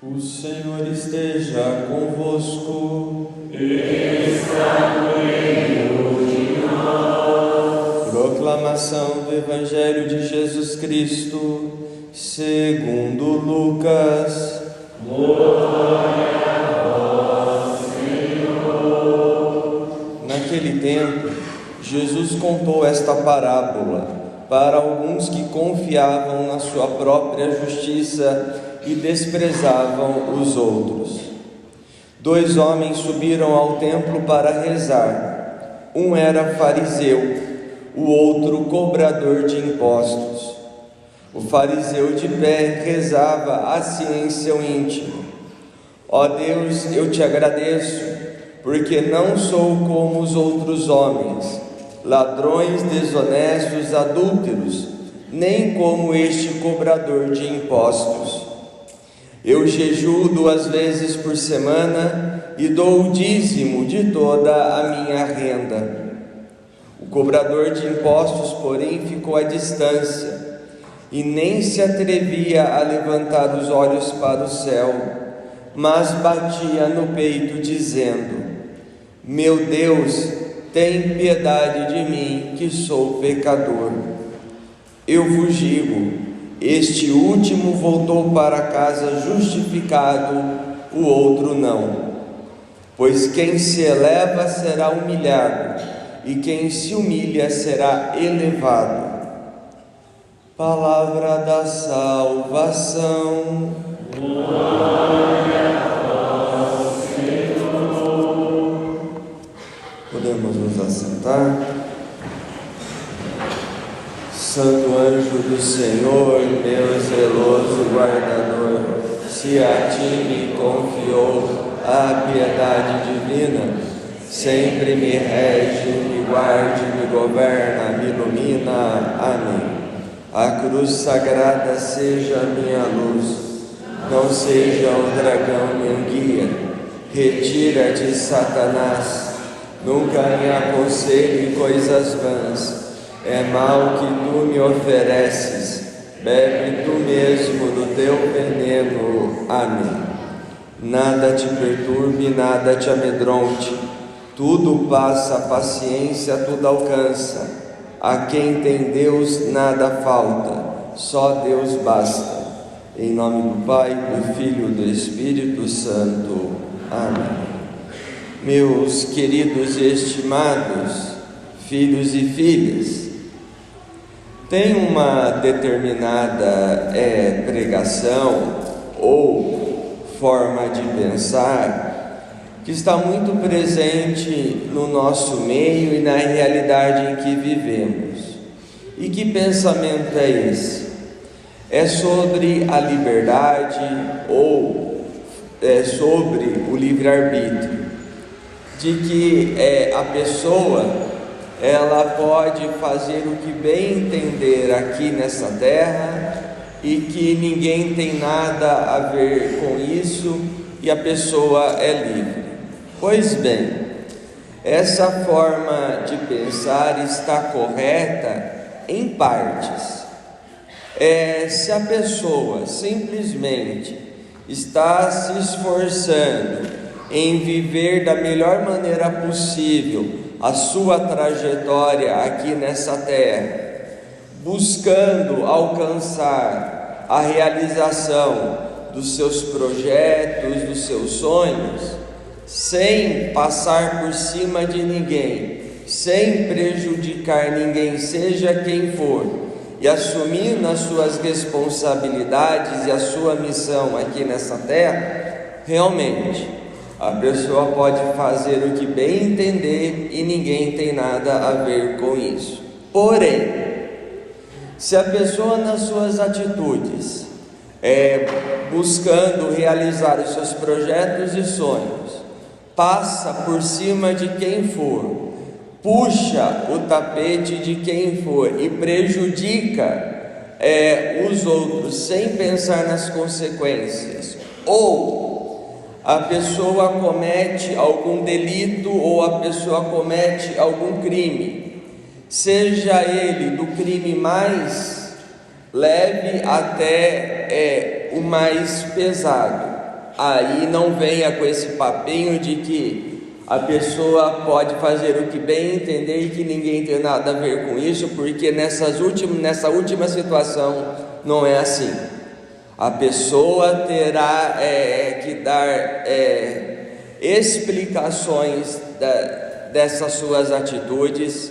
O Senhor esteja convosco. Ele está no meio de nós. Proclamação do Evangelho de Jesus Cristo, segundo Lucas. Glória a vós, Senhor. Naquele tempo, Jesus contou esta parábola para alguns que confiavam na sua própria justiça e desprezavam os outros. 2 homens subiram ao templo para rezar. Um era fariseu, o outro cobrador de impostos. O fariseu de pé rezava assim em seu íntimo: Ó Deus, eu te agradeço, porque não sou como os outros homens, ladrões, desonestos, adúlteros, nem como este cobrador de impostos. Eu jejuo 2 vezes por semana e dou o dízimo de toda a minha renda. O cobrador de impostos, porém, ficou à distância e nem se atrevia a levantar os olhos para o céu, mas batia no peito, dizendo: Meu Deus, tem piedade de mim, que sou pecador. Eu vos digo, este último voltou para casa justificado, o outro não. Pois quem se eleva será humilhado, e quem se humilha será elevado. Palavra da salvação. Glória a vós, Senhor. Podemos nos assentar. Santo anjo do Senhor, meu zeloso guardador, se a ti me confiou a piedade divina, sempre me rege, me guarde, me governa, me ilumina. Amém. A cruz sagrada seja minha luz, não seja o dragão meu guia. Retira-te, Satanás, nunca me aconselhe coisas vãs. É mal que tu me ofereces, bebe tu mesmo do teu veneno. Amém. Nada te perturbe, nada te amedronte, tudo passa, a paciência tudo alcança. A quem tem Deus nada falta, só Deus basta. Em nome do Pai, do Filho e do Espírito Santo. Amém. Meus queridos e estimados filhos e filhas, tem uma determinada pregação ou forma de pensar que está muito presente no nosso meio e na realidade em que vivemos. E que pensamento é esse? É sobre a liberdade ou é sobre o livre-arbítrio, de que a pessoa ela pode fazer o que bem entender aqui nessa terra e que ninguém tem nada a ver com isso e a pessoa é livre. Pois bem, essa forma de pensar está correta em partes. Se a pessoa simplesmente está se esforçando em viver da melhor maneira possível a sua trajetória aqui nessa terra, buscando alcançar a realização dos seus projetos, dos seus sonhos, sem passar por cima de ninguém, sem prejudicar ninguém, seja quem for, e assumindo as suas responsabilidades e a sua missão aqui nessa terra, realmente a pessoa pode fazer o que bem entender e ninguém tem nada a ver com isso. Porém, se a pessoa nas suas atitudes, buscando realizar os seus projetos e sonhos, passa por cima de quem for, puxa o tapete de quem for e prejudica os outros sem pensar nas consequências, ou a pessoa comete algum delito ou a pessoa comete algum crime, seja ele do crime mais leve até o mais pesado, aí não venha com esse papinho de que a pessoa pode fazer o que bem entender e que ninguém tem nada a ver com isso, porque nessa última situação não é assim. A pessoa terá que dar explicações dessas suas atitudes,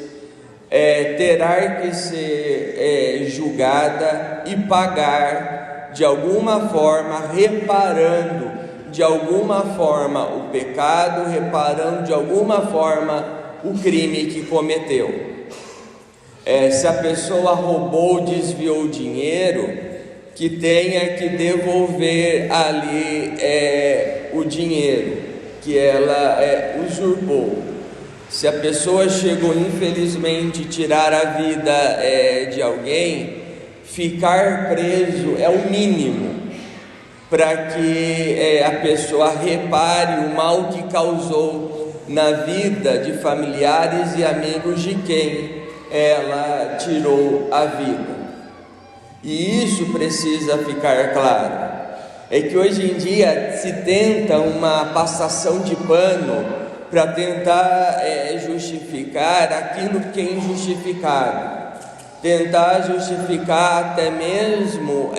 terá que ser julgada e pagar de alguma forma, reparando de alguma forma o pecado, reparando de alguma forma o crime que cometeu. Se a pessoa roubou, desviou dinheiro, que tenha que devolver ali o dinheiro que ela usurpou. Se a pessoa chegou infelizmente tirar a vida de alguém, ficar preso é o mínimo para que a pessoa repare o mal que causou na vida de familiares e amigos de quem ela tirou a vida. E isso precisa ficar claro. É que hoje em dia se tenta uma passação de pano para tentar justificar aquilo que é injustificável, tentar justificar até mesmo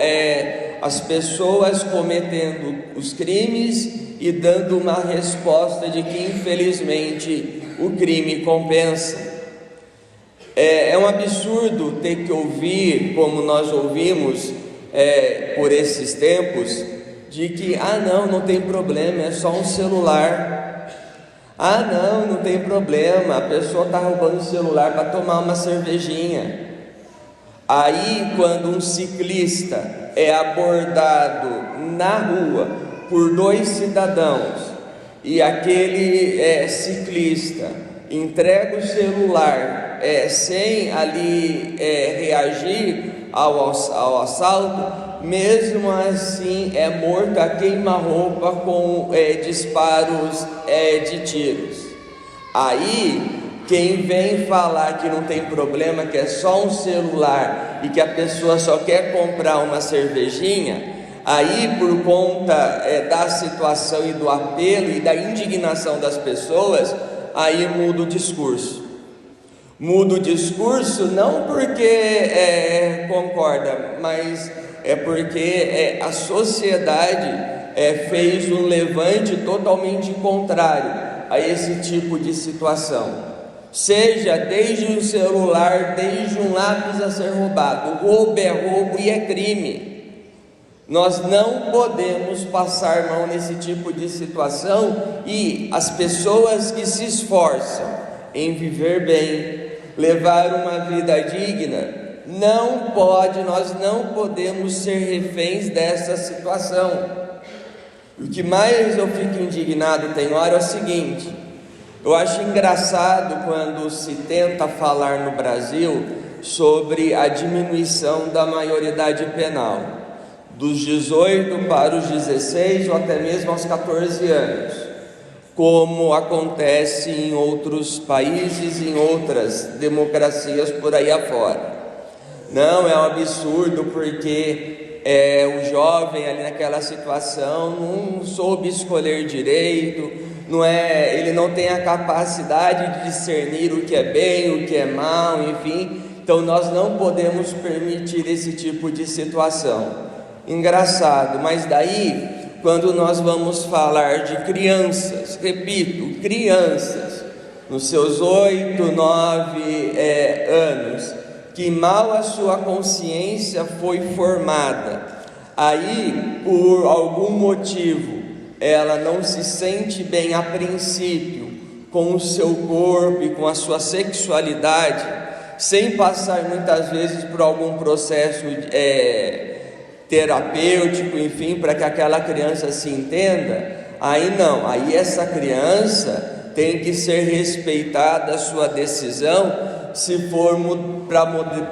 as pessoas cometendo os crimes e dando uma resposta de que infelizmente o crime compensa. É um absurdo ter que ouvir, como nós ouvimos por esses tempos, de que não tem problema, é só um celular. Não tem problema, a pessoa está roubando o celular para tomar uma cervejinha. Aí, quando um ciclista é abordado na rua por dois cidadãos e aquele ciclista entrega o celular sem ali reagir ao assalto, mesmo assim é morto a queima-roupa com disparos de tiros. Aí quem vem falar que não tem problema, que é só um celular e que a pessoa só quer comprar uma cervejinha, aí por conta da situação e do apelo e da indignação das pessoas, aí muda o discurso. Muda o discurso não porque concorda, mas é porque a sociedade fez um levante totalmente contrário a esse tipo de situação. Seja desde um celular, desde um lápis a ser roubado, roubo é roubo e é crime. Nós não podemos passar mão nesse tipo de situação, e as pessoas que se esforçam em viver bem, levar uma vida digna, nós não podemos ser reféns dessa situação. O que mais eu fico indignado tem hora é o seguinte: eu acho engraçado quando se tenta falar no Brasil sobre a diminuição da maioridade penal, dos 18 para os 16 ou até mesmo aos 14 anos, como acontece em outros países, em outras democracias por aí afora. Não, é um absurdo, porque o jovem ali naquela situação não soube escolher direito, ele não tem a capacidade de discernir o que é bem, o que é mal, enfim. Então nós não podemos permitir esse tipo de situação. Engraçado, mas daí, quando nós vamos falar de crianças, repito, crianças, nos seus 8, 9 anos, que mal a sua consciência foi formada, aí por algum motivo ela não se sente bem a princípio com o seu corpo e com a sua sexualidade, sem passar muitas vezes por algum processo terapêutico, enfim, para que aquela criança se entenda, aí não, aí essa criança tem que ser respeitada a sua decisão, se for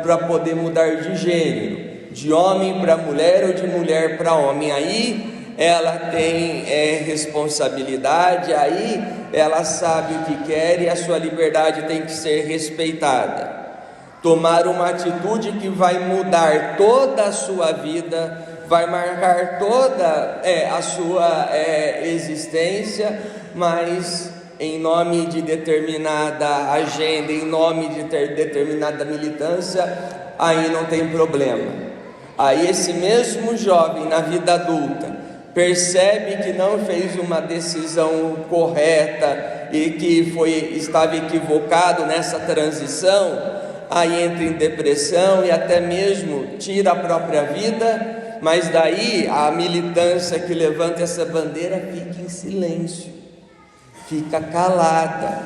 para poder mudar de gênero, de homem para mulher ou de mulher para homem. Aí ela tem responsabilidade, aí ela sabe o que quer e a sua liberdade tem que ser respeitada. Tomar uma atitude que vai mudar toda a sua vida, vai marcar toda a sua existência, mas em nome de determinada agenda, em nome de determinada militância, aí não tem problema. Aí esse mesmo jovem na vida adulta percebe que não fez uma decisão correta e que estava equivocado nessa transição, aí entra em depressão e até mesmo tira a própria vida, mas daí a militância que levanta essa bandeira fica em silêncio, fica calada,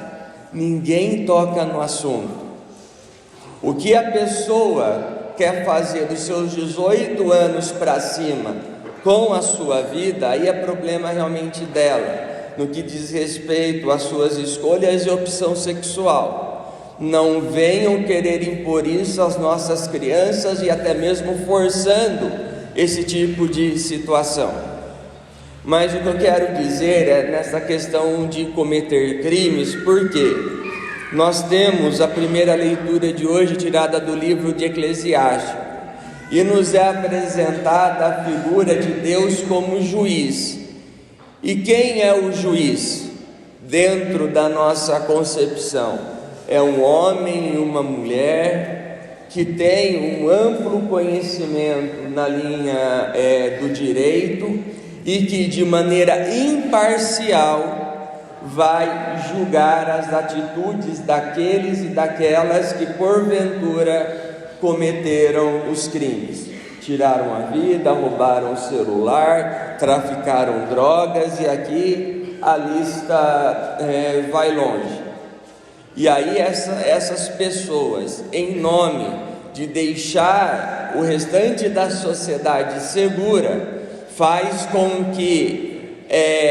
ninguém toca no assunto. O que a pessoa quer fazer dos seus 18 anos para cima com a sua vida, aí é problema realmente dela, no que diz respeito às suas escolhas e opção sexual. Não venham querer impor isso às nossas crianças e até mesmo forçando esse tipo de situação. Mas o que eu quero dizer é nessa questão de cometer crimes, porque nós temos a primeira leitura de hoje tirada do livro de Eclesiastes, e nos é apresentada a figura de Deus como juiz. E quem é o juiz dentro da nossa concepção? É um homem e uma mulher que tem um amplo conhecimento na linha do direito e que de maneira imparcial vai julgar as atitudes daqueles e daquelas que porventura cometeram os crimes, tiraram a vida, roubaram o celular, traficaram drogas, e aqui a lista vai longe. E aí essas pessoas, em nome de deixar o restante da sociedade segura, faz com que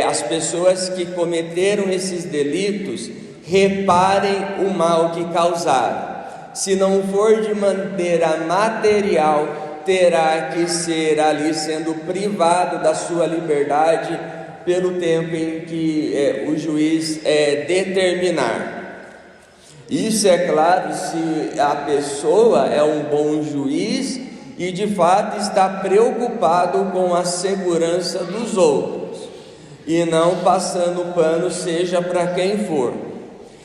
as pessoas que cometeram esses delitos reparem o mal que causaram. Se não for de maneira material, terá que ser ali sendo privado da sua liberdade pelo tempo em que o juiz determinar. Isso é claro se a pessoa é um bom juiz e de fato está preocupado com a segurança dos outros e não passando pano seja para quem for.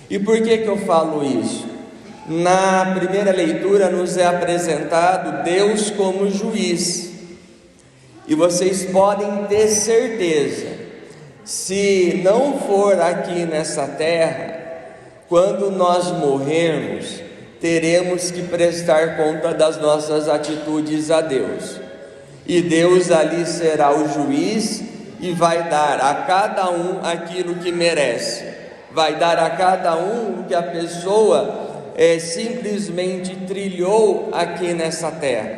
E por que eu falo isso? Na primeira leitura nos é apresentado Deus como juiz, e vocês podem ter certeza, se não for aqui nessa terra, quando nós morrermos, teremos que prestar conta das nossas atitudes a Deus, e Deus ali será o juiz e vai dar a cada um aquilo que merece, vai dar a cada um o que a pessoa simplesmente trilhou aqui nessa terra.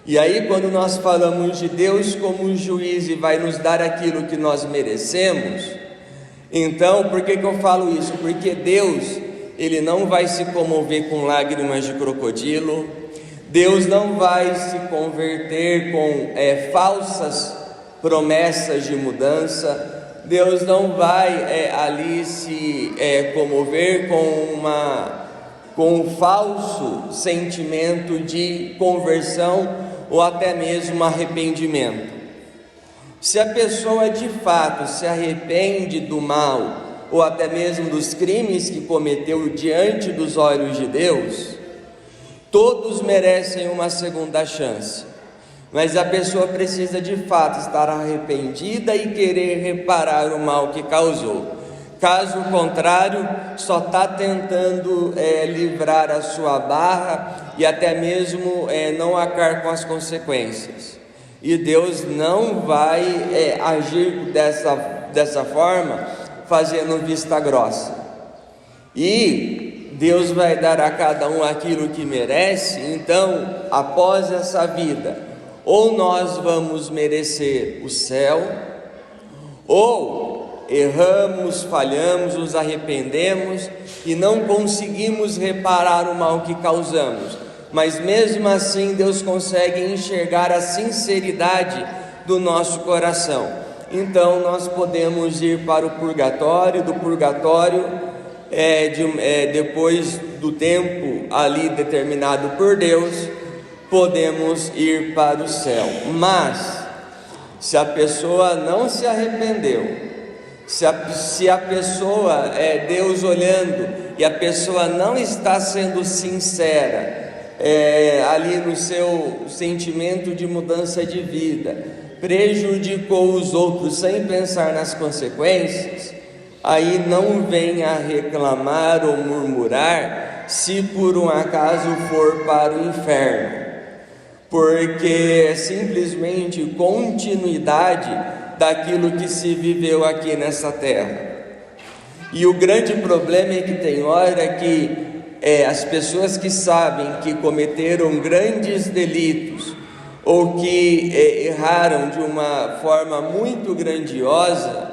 E aí quando nós falamos de Deus como juiz e vai nos dar aquilo que nós merecemos, então por que eu falo isso? Porque Deus, Ele não vai se comover com lágrimas de crocodilo, Deus não vai se converter com falsas promessas de mudança, Deus não vai ali se comover com um falso sentimento de conversão ou até mesmo arrependimento. Se a pessoa de fato se arrepende do mal ou até mesmo dos crimes que cometeu diante dos olhos de Deus, todos merecem uma segunda chance, mas a pessoa precisa de fato estar arrependida e querer reparar o mal que causou. Caso contrário, só está tentando livrar a sua barra e até mesmo não arcar com as consequências. E Deus não vai agir dessa forma, fazendo vista grossa. E Deus vai dar a cada um aquilo que merece. Então, após essa vida, ou nós vamos merecer o céu, ou erramos, falhamos, nos arrependemos e não conseguimos reparar o mal que causamos, mas mesmo assim Deus consegue enxergar a sinceridade do nosso coração. Então nós podemos ir para o purgatório, do purgatório depois do tempo ali determinado por Deus, podemos ir para o céu. Mas, se a pessoa não se arrependeu, se a pessoa Deus olhando e a pessoa não está sendo sincera ali no seu sentimento de mudança de vida, prejudicou os outros sem pensar nas consequências, aí não venha reclamar ou murmurar se por um acaso for para o inferno, porque é simplesmente continuidade daquilo que se viveu aqui nessa terra. E o grande problema é que tem hora que as pessoas que sabem que cometeram grandes delitos ou que erraram de uma forma muito grandiosa,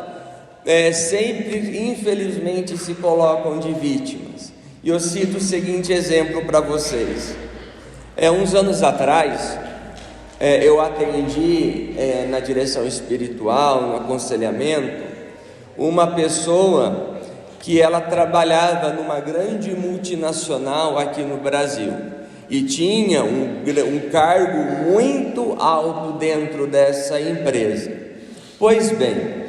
sempre, infelizmente, se colocam de vítimas. E eu cito o seguinte exemplo para vocês. Uns anos atrás, eu atendi na direção espiritual, no aconselhamento, uma pessoa que ela trabalhava numa grande multinacional aqui no Brasil e tinha um cargo muito alto dentro dessa empresa. Pois bem,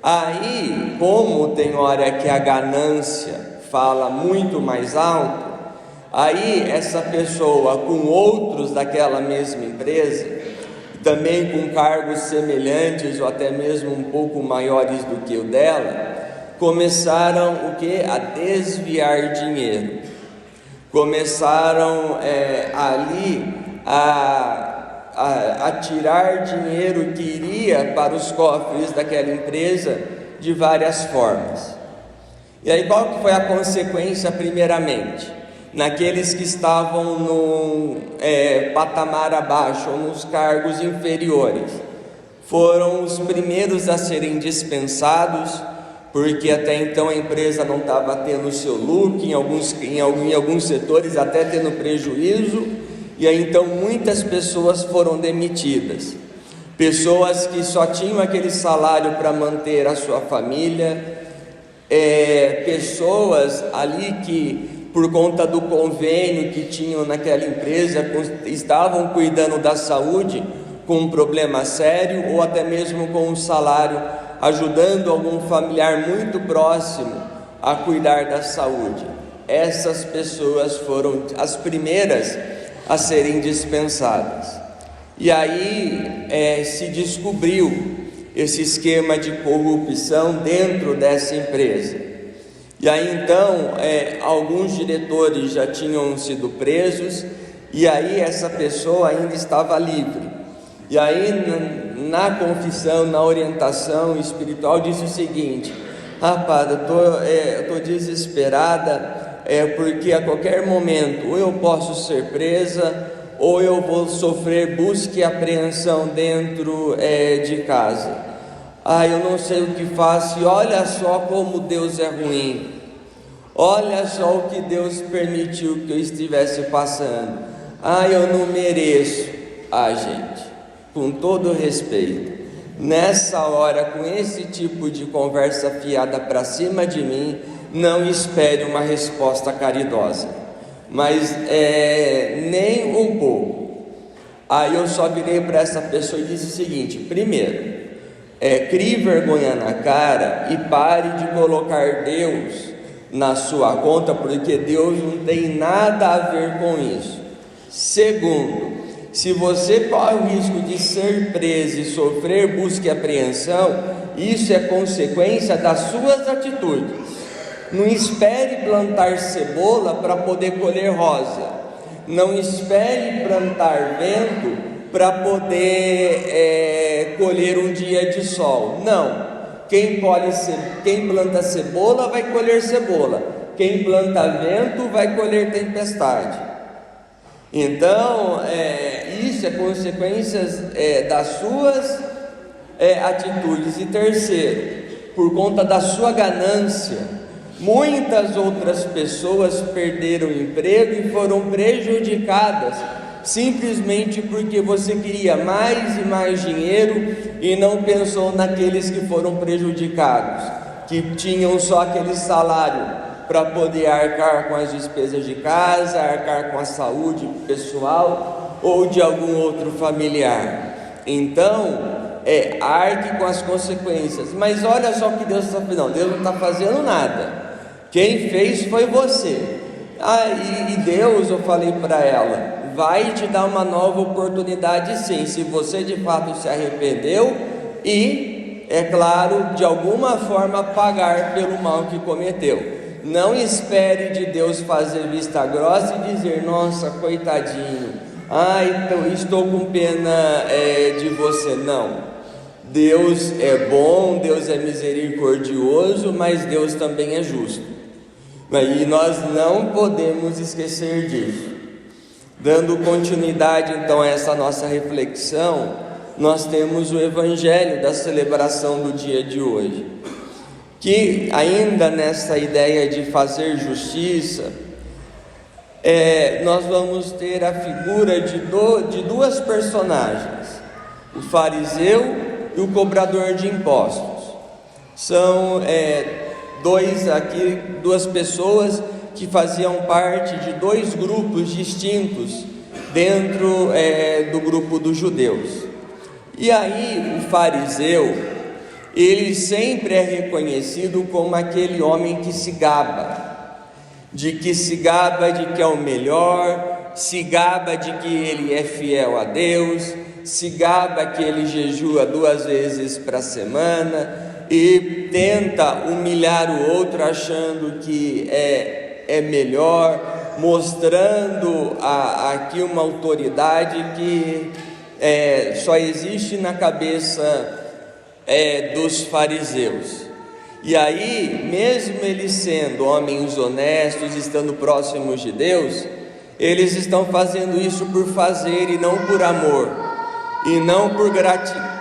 aí, como tem hora que a ganância fala muito mais alto, aí essa pessoa com outros daquela mesma empresa, também com cargos semelhantes ou até mesmo um pouco maiores do que o dela, começaram a desviar dinheiro, começaram ali a tirar dinheiro que iria para os cofres daquela empresa de várias formas. E aí qual que foi a consequência primeiramente? Naqueles que estavam no patamar abaixo ou nos cargos inferiores, foram os primeiros a serem dispensados, porque até então a empresa não estava tendo o seu lucro, em alguns setores até tendo prejuízo, e aí então muitas pessoas foram demitidas, pessoas que só tinham aquele salário para manter a sua família, pessoas ali que por conta do convênio que tinham naquela empresa, estavam cuidando da saúde com um problema sério, ou até mesmo com um salário, ajudando algum familiar muito próximo a cuidar da saúde. Essas pessoas foram as primeiras a serem dispensadas. E aí se descobriu esse esquema de corrupção dentro dessa empresa. E aí então, alguns diretores já tinham sido presos, e aí essa pessoa ainda estava livre. E aí na confissão, na orientação espiritual, disse o seguinte: rapaz, eu estou desesperada, porque a qualquer momento ou eu posso ser presa, ou eu vou sofrer busca e apreensão dentro de casa. Eu não sei o que faço, e olha só como Deus é ruim, olha só o que Deus permitiu que eu estivesse passando, eu não mereço. Gente, com todo respeito, nessa hora, com esse tipo de conversa fiada para cima de mim, não espere uma resposta caridosa, mas nem um pouco. Aí eu só virei para essa pessoa e disse o seguinte: primeiro, crie vergonha na cara e pare de colocar Deus na sua conta, porque Deus não tem nada a ver com isso. Segundo, se você corre o risco de ser preso e sofrer busca e apreensão, isso é consequência das suas atitudes. Não espere plantar cebola para poder colher rosa. Não espere plantar vento para poder colher um dia de sol. Não. Quem planta cebola vai colher cebola. Quem planta vento vai colher tempestade. Então, isso é consequências das suas atitudes. E terceiro, por conta da sua ganância, muitas outras pessoas perderam emprego e foram prejudicadas, simplesmente porque você queria mais e mais dinheiro e não pensou naqueles que foram prejudicados, que tinham só aquele salário para poder arcar com as despesas de casa, arcar com a saúde pessoal, ou de algum outro familiar. Então, arque com as consequências. Mas olha só o que Deus está fazendo. Não, Deus não está fazendo nada. Quem fez foi você. E Deus, eu falei para ela, vai te dar uma nova oportunidade sim, se você de fato se arrependeu e, é claro, de alguma forma pagar pelo mal que cometeu. Não espere de Deus fazer vista grossa e dizer: nossa, coitadinho, então estou com pena de você. Não, Deus é bom, Deus é misericordioso, mas Deus também é justo, e nós não podemos esquecer disso. Dando continuidade então a essa nossa reflexão, nós temos o Evangelho da celebração do dia de hoje, que ainda nessa ideia de fazer justiça, nós vamos ter a figura de duas personagens, o fariseu e o cobrador de impostos. São duas pessoas que faziam parte de dois grupos distintos dentro do grupo dos judeus. E aí o fariseu, ele sempre é reconhecido como aquele homem que se gaba, de que é o melhor, se gaba de que ele é fiel a Deus, se gaba que ele jejua 2 vezes para a semana e tenta humilhar o outro achando que é melhor, mostrando aqui uma autoridade que só existe na cabeça dos fariseus. E aí, mesmo eles sendo homens honestos, estando próximos de Deus, eles estão fazendo isso por fazer e não por amor, e não por gratidão.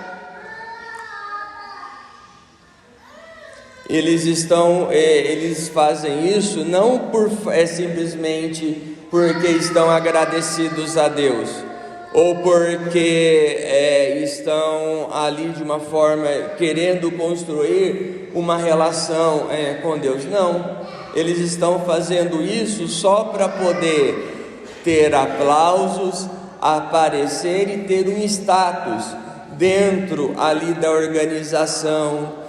Eles fazem isso não simplesmente porque estão agradecidos a Deus, ou porque estão ali de uma forma querendo construir uma relação com Deus. Não, eles estão fazendo isso só para poder ter aplausos, aparecer e ter um status dentro ali da organização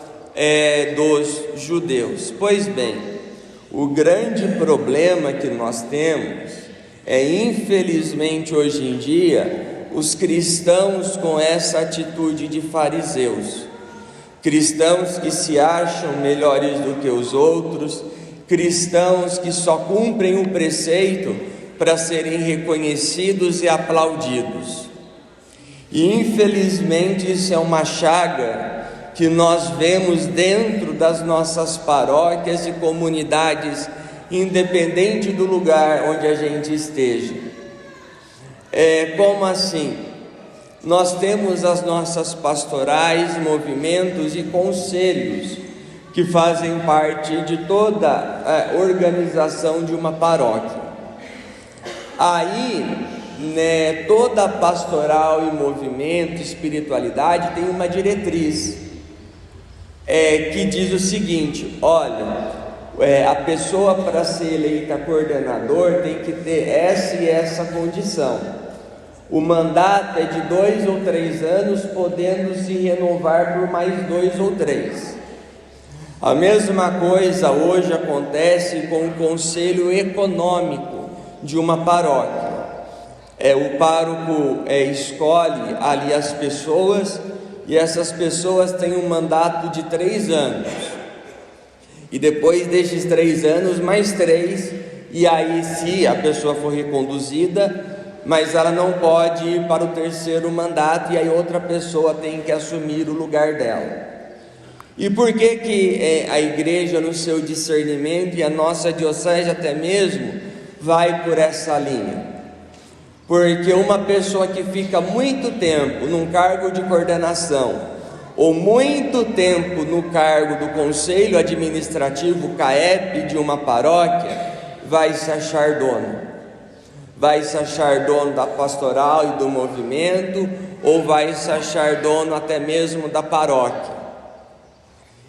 dos judeus. Pois bem, o grande problema que nós temos infelizmente hoje em dia, os cristãos com essa atitude de fariseus, cristãos que se acham melhores do que os outros, cristãos que só cumprem o preceito para serem reconhecidos e aplaudidos. E infelizmente isso é uma chaga que nós vemos dentro das nossas paróquias e comunidades, independente do lugar onde a gente esteja. Como assim? Nós temos as nossas pastorais, movimentos e conselhos que fazem parte de toda a organização de uma paróquia. Aí, toda pastoral e movimento, espiritualidade tem uma diretriz que diz o seguinte: olha, a pessoa para ser eleita coordenador tem que ter essa e essa condição. O mandato é de 2 ou 3 anos, podendo se renovar por mais 2 ou 3. A mesma coisa hoje acontece com o conselho econômico de uma paróquia. O pároco escolhe ali as pessoas, e essas pessoas têm um mandato de 3 anos. E depois desses 3 anos, mais 3, e aí se a pessoa for reconduzida, mas ela não pode ir para o 3º mandato, e aí outra pessoa tem que assumir o lugar dela. E por que a igreja, no seu discernimento, e a nossa diocese até mesmo, vai por essa linha? Porque uma pessoa que fica muito tempo num cargo de coordenação, ou muito tempo no cargo do conselho administrativo CAEP de uma paróquia, vai se achar dono da pastoral e do movimento, ou vai se achar dono até mesmo da paróquia.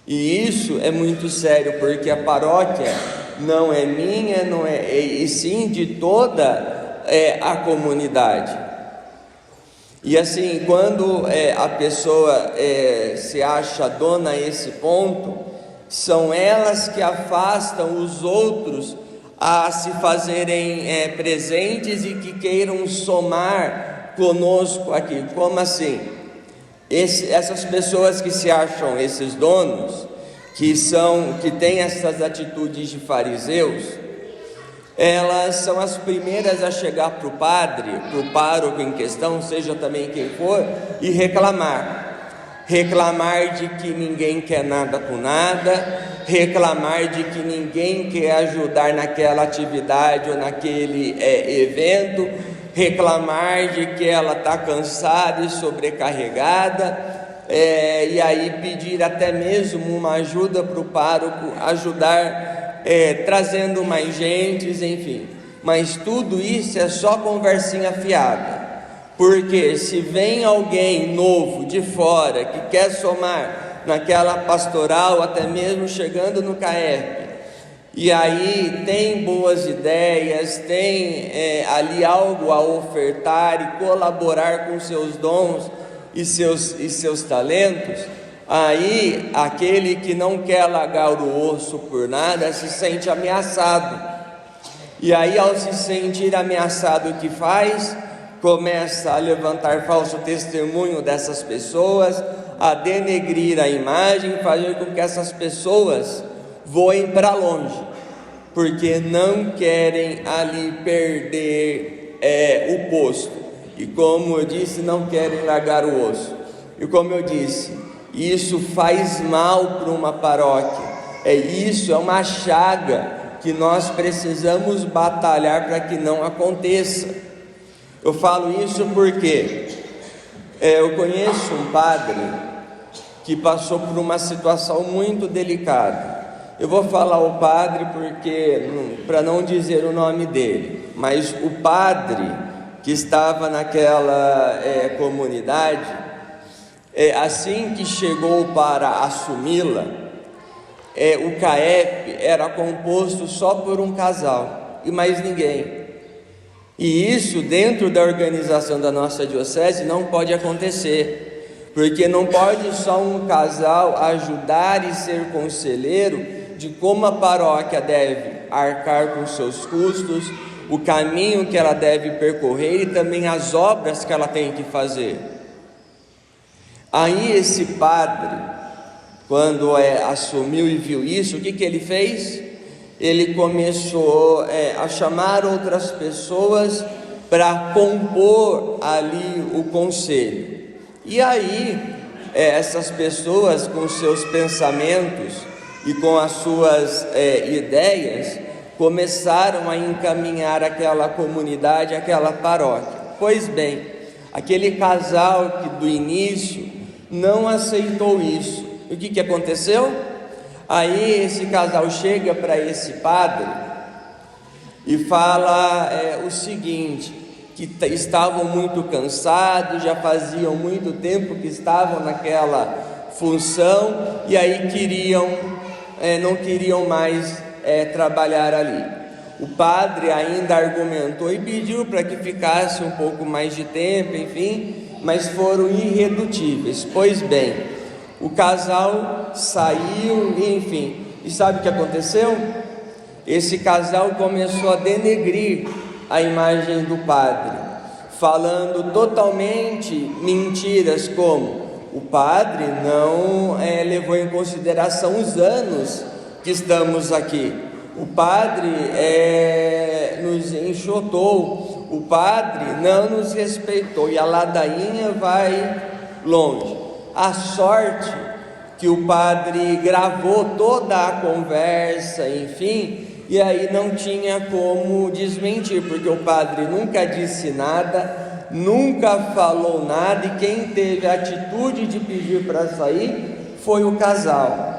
E isso é muito sério, porque a paróquia não é minha, e sim de toda a comunidade. E assim, quando a pessoa se acha dona a esse ponto, são elas que afastam os outros a se fazerem presentes e que queiram somar conosco aqui. Como assim? Essas pessoas que se acham esses donos, que têm essas atitudes de fariseus, elas são as primeiras a chegar para o padre, para o pároco em questão, seja também quem for, e reclamar de que ninguém quer nada com nada, reclamar de que ninguém quer ajudar naquela atividade ou naquele evento, reclamar de que ela está cansada e sobrecarregada, e aí pedir até mesmo uma ajuda para o pároco, ajudar trazendo mais gentes, enfim. Mas tudo isso é só conversinha fiada, porque se vem alguém novo de fora que quer somar naquela pastoral, até mesmo chegando no CAEP, e aí tem boas ideias, tem ali algo a ofertar e colaborar com seus dons e seus talentos, aí aquele que não quer largar o osso por nada se sente ameaçado. E aí, ao se sentir ameaçado, o que faz? Começa a levantar falso testemunho dessas pessoas, a denegrir a imagem, fazer com que essas pessoas voem para longe, porque não querem ali perder o posto, e como eu disse, não querem largar o osso. E como eu disse, isso faz mal para uma paróquia, isso é uma chaga que nós precisamos batalhar para que não aconteça. Eu falo isso porque eu conheço um padre que passou por uma situação muito delicada. Eu vou falar o padre para não dizer o nome dele, mas o padre que estava naquela comunidade, assim que chegou para assumi-la, o CAEP era composto só por um casal e mais ninguém. E isso, dentro da organização da nossa diocese, não pode acontecer, porque não pode só um casal ajudar e ser conselheiro de como a paróquia deve arcar com seus custos, o caminho que ela deve percorrer e também as obras que ela tem que fazer. Aí esse padre, quando assumiu e viu isso, o que ele fez? Ele começou a chamar outras pessoas para compor ali o conselho. E aí essas pessoas, com seus pensamentos e com as suas ideias, começaram a encaminhar aquela comunidade, aquela paróquia. Pois bem, aquele casal que do início não aceitou isso. O que aconteceu? Aí esse casal chega para esse padre e fala o seguinte, que estavam muito cansados, já faziam muito tempo que estavam naquela função, e aí não queriam mais trabalhar ali. O padre ainda argumentou e pediu para que ficasse um pouco mais de tempo, enfim, mas foram irredutíveis. Pois bem, o casal saiu, enfim, e sabe o que aconteceu? Esse casal começou a denegrir a imagem do padre, falando totalmente mentiras, como o padre não levou em consideração os anos que estamos aqui, o padre nos enxotou, o padre não nos respeitou, e a ladainha vai longe. A sorte que o padre gravou toda a conversa, enfim, e aí não tinha como desmentir, porque o padre nunca disse nada, nunca falou nada, e quem teve a atitude de pedir para sair foi o casal.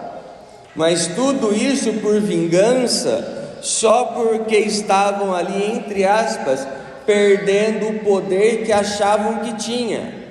Mas tudo isso por vingança, só porque estavam ali, entre aspas, perdendo o poder que achavam que tinha,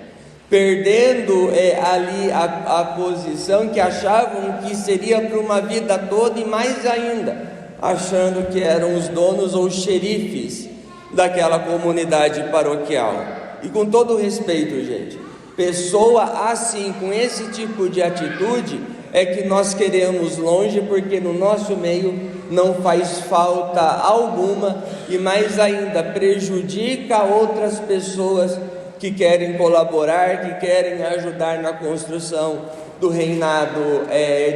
perdendo ali a posição que achavam que seria para uma vida toda, e mais ainda, achando que eram os donos ou xerifes daquela comunidade paroquial. E com todo respeito, gente, pessoa assim, com esse tipo de atitude, é que nós queremos longe, porque no nosso meio não faz falta alguma, e mais ainda prejudica outras pessoas que querem colaborar, que querem ajudar na construção do reinado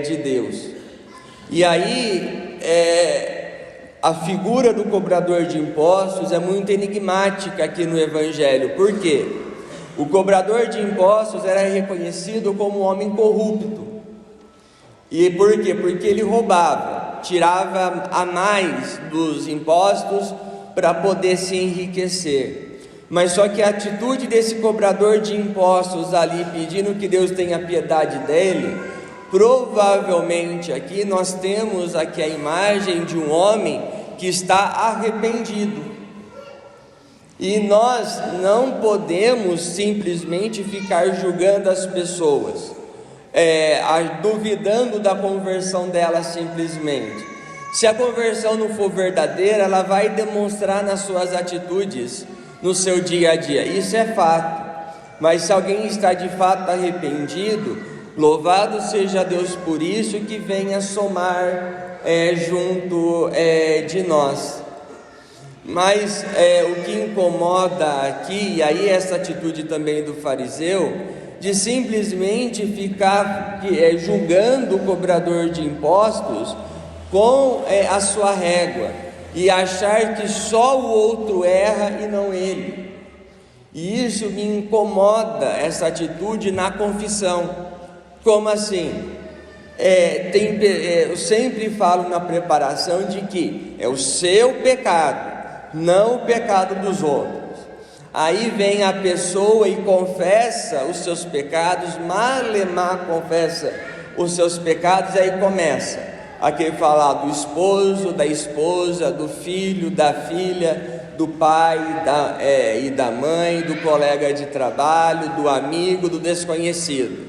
de Deus. E aí a figura do cobrador de impostos é muito enigmática aqui no Evangelho. Por quê? O cobrador de impostos era reconhecido como um homem corrupto. E por quê? Porque ele roubava, tirava a mais dos impostos para poder se enriquecer. Mas só que a atitude desse cobrador de impostos ali, pedindo que Deus tenha piedade dele, provavelmente aqui nós temos aqui a imagem de um homem que está arrependido. E nós não podemos simplesmente ficar julgando as pessoas, duvidando da conversão dela simplesmente. Se a conversão não for verdadeira, ela vai demonstrar nas suas atitudes, no seu dia a dia, isso é fato. Mas se alguém está de fato arrependido, louvado seja Deus por isso, que venha somar junto de nós. Mas o que incomoda aqui, e aí essa atitude também do fariseu, de simplesmente ficar julgando o cobrador de impostos com a sua régua, e achar que só o outro erra e não ele. E isso me incomoda, essa atitude na confissão. Como assim? Eu sempre falo na preparação de que é o seu pecado, não o pecado dos outros. Aí vem a pessoa e confessa os seus pecados, malemar confessa os seus pecados, e aí começa aquele falar do esposo, da esposa, do filho, da filha, do pai e da mãe, do colega de trabalho, do amigo, do desconhecido.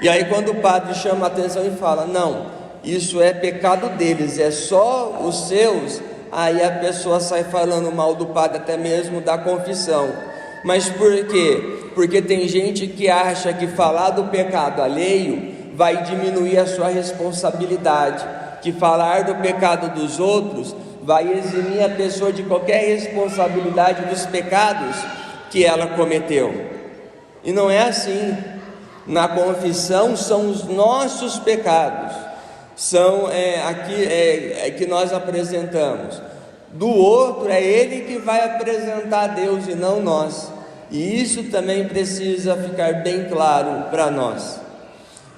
E aí quando o padre chama a atenção e fala, não, isso é pecado deles, é só os seus, aí a pessoa sai falando mal do padre, até mesmo da confissão. Mas por quê? Porque tem gente que acha que falar do pecado alheio vai diminuir a sua responsabilidade, que falar do pecado dos outros vai eximir a pessoa de qualquer responsabilidade dos pecados que ela cometeu. E não é assim. Na confissão são os nossos pecados, são que nós apresentamos. Do outro é ele que vai apresentar a Deus e não nós. E isso também precisa ficar bem claro para nós.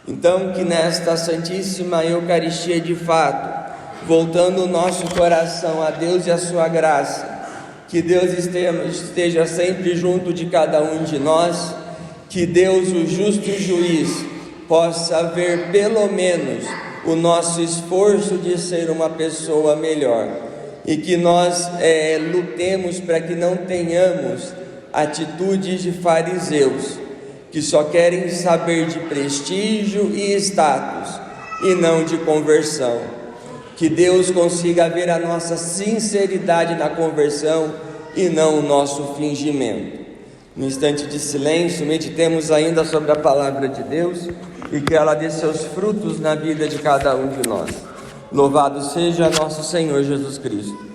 Então, que nesta Santíssima Eucaristia de fato, voltando o nosso coração a Deus e a sua graça, que Deus esteja sempre junto de cada um de nós, que Deus, o justo juiz, possa ver pelo menos o nosso esforço de ser uma pessoa melhor, e que nós lutemos para que não tenhamos atitudes de fariseus, que só querem saber de prestígio e status, e não de conversão. Que Deus consiga ver a nossa sinceridade na conversão, e não o nosso fingimento. No instante de silêncio, meditemos ainda sobre a palavra de Deus, e que ela dê seus frutos na vida de cada um de nós. Louvado seja nosso Senhor Jesus Cristo.